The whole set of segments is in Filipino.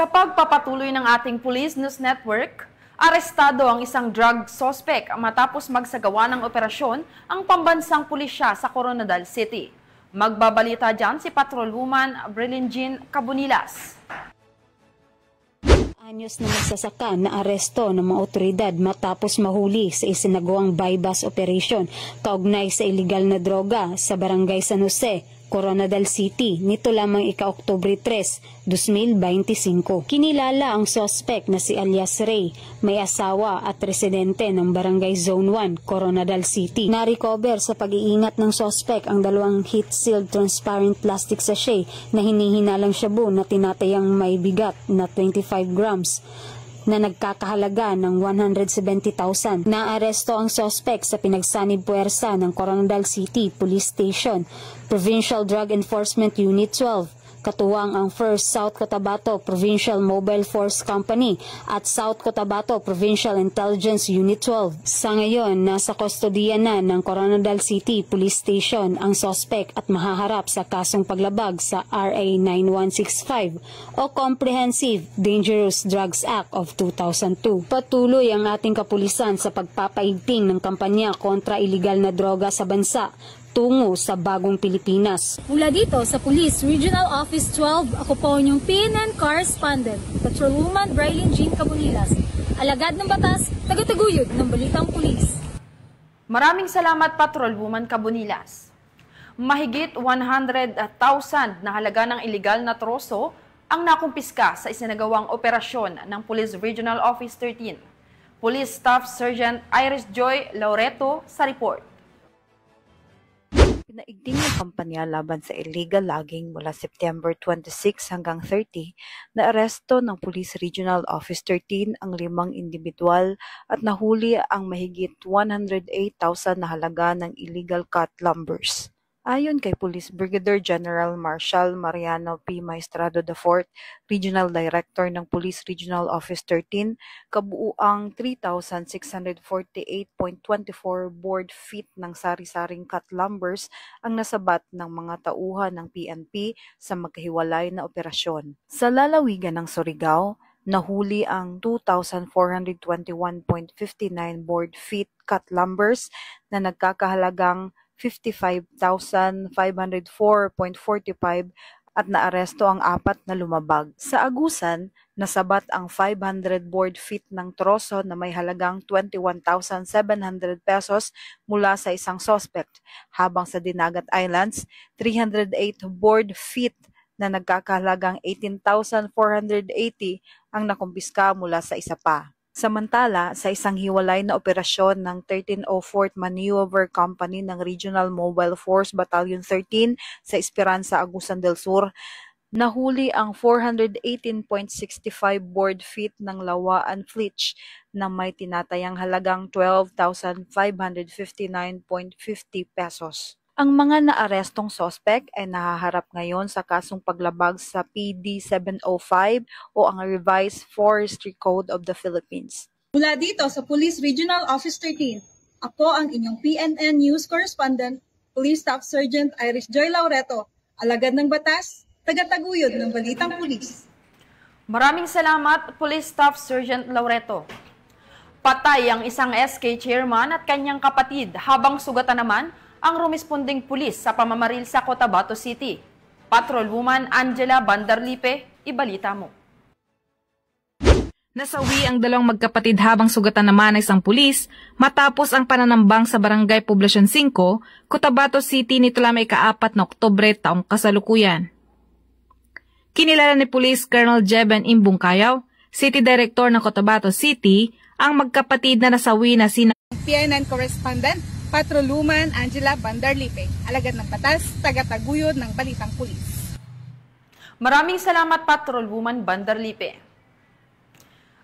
Sa pagpapatuloy ng ating Police News Network, arestado ang isang drug suspect matapos magsagawa ng operasyon ang pambansang pulisya sa Coronadal City. Magbabalita dyan si Patrolwoman Brilingine Cabonilas. Anyos na magsasaka na aresto ng mga otoridad matapos mahuli sa isinagawang bypass operation kaugnay sa iligal na droga sa Barangay San Jose, Coronadal City, nito lamang ika-Oktubre 3, 2025. Kinilala ang suspect na si alias Ray, may asawa at residente ng Barangay Zone 1, Coronadal City. Na-recover sa pag-iingat ng suspect ang dalawang heat-sealed transparent plastic sachet na hinihinalang shabu na tinatayang may bigat na 25 grams. Na nagkakahalaga ng 170,000. Naaresto ang suspect sa pinagsanib puwersa ng Coronadal City Police Station, Provincial Drug Enforcement Unit 12, katuwang ang 1st South Cotabato Provincial Mobile Force Company at South Cotabato Provincial Intelligence Unit 12. Sa ngayon, nasa kustodiya na ng Coronadal City Police Station ang suspect at mahaharap sa kasong paglabag sa RA 9165 o Comprehensive Dangerous Drugs Act of 2002. Patuloy ang ating kapulisan sa pagpapaigting ng kampanya kontra iligal na droga sa bansa tungo sa bagong Pilipinas. Mula dito sa Police Regional Office 12, ako po inyong PNN Correspondent, Patrolwoman Brilingine Cabonilas, alagad ng batas, tagataguyod ng balitang pulis. Maraming salamat, Patrolwoman Cabonilas. Mahigit 100,000 na halaga ng iligal na troso ang nakumpiska sa isinagawang operasyon ng Police Regional Office 13. Police Staff Sergeant Iris Joy Laureto sa report. Pinaigting ng kampanya laban sa illegal logging mula September 26 hanggang 30 na aresto ng Police Regional Office 13 ang 5 individual at nahuli ang mahigit 108,000 na halaga ng illegal cut lumbers. Ayon kay Police Brigadier General Marshal Mariano P. Maestrado IV, Regional Director ng Police Regional Office 13, kabuuang 3,648.24 board feet ng sari-saring cut lumbers ang nasabat ng mga tauhan ng PNP sa magkahiwalay na operasyon. Sa lalawigan ng Surigao, nahuli ang 2,421.59 board feet cut lumbers na nagkakahalagang 55,504.45 at naaresto ang 4 na lumabag. Sa Agusan, nasabat ang 500 board feet ng troso na may halagang 21,700 pesos mula sa isang suspect, habang sa Dinagat Islands, 308 board feet na nagkakahalagang 18,480 ang nakumpiska mula sa isa pa. Samantala, sa isang hiwalay na operasyon ng 1304th Maneuver Company ng Regional Mobile Force Battalion 13 sa Esperanza, Agusan del Sur, nahuli ang 418.65 board feet ng lawaan flitch na may tinatayang halagang 12,559.50 pesos. Ang mga naarestong suspect ay nahaharap ngayon sa kasong paglabag sa PD 705 o ang Revised Forestry Code of the Philippines. Mula dito sa Police Regional Office 13, ako ang inyong PNN News Correspondent, Police Staff Sergeant Iris Joy Laureto, alagad ng batas, tagataguyod ng balitang pulis. Maraming salamat, Police Staff Sergeant Laureto. Patay ang isang SK chairman at kanyang kapatid habang sugatan naman ang rumisponding pulis sa pamamaril sa Cotabato City. Patrolwoman Angela Bandarlipe, ibalita mo. Nasawi ang dalawang magkapatid habang sugatan naman ng isang pulis matapos ang pananambang sa Barangay Poblacion 5, Cotabato City nito lamang ika-4 na Oktubre taong kasalukuyan. Kinilala ni Police Colonel Jeben Imbungkayaw, City Director ng Cotabato City, ang magkapatid na nasawi na sina PNN Correspondent, Patrolwoman Angela Bandarlipe, alagad ng batas, tagataguyod ng balitang pulis. Maraming salamat, Patrolwoman Bandarlipe.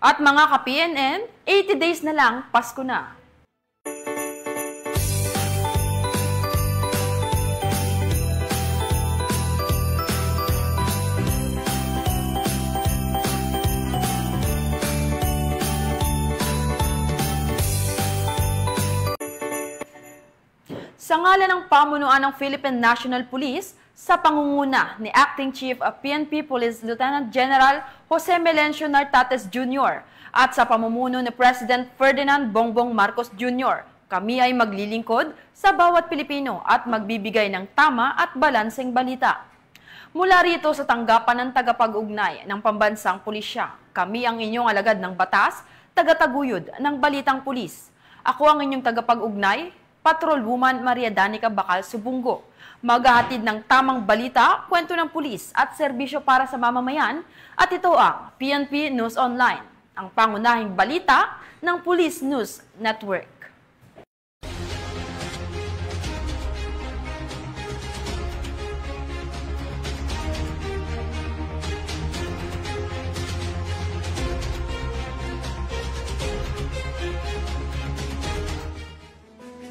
At mga ka-PNN, 80 days na lang, Pasko na. Sa ngalan ng pamunuan ng Philippine National Police, sa pangunguna ni Acting Chief of PNP Police Lieutenant General Jose Melencio Nartates Jr. at sa pamumuno ni President Ferdinand Bongbong Marcos Jr., kami ay maglilingkod sa bawat Pilipino at magbibigay ng tama at balanseng balita. Mula rito sa tanggapan ng tagapag-ugnay ng pambansang pulisya, kami ang inyong alagad ng batas, tagataguyod ng Balitang Pulis. Ako ang inyong tagapag-ugnay, Patrolwoman Maria Danica Bacal Subungo. Maghahatid ng tamang balita, kwento ng pulis at serbisyo para sa mamamayan, at ito ang PNP News Online, ang pangunahing balita ng Police News Network.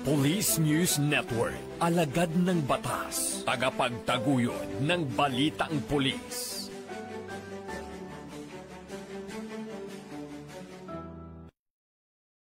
Police News Network, alagad ng batas, tagapagtaguyod ng balitang pulis.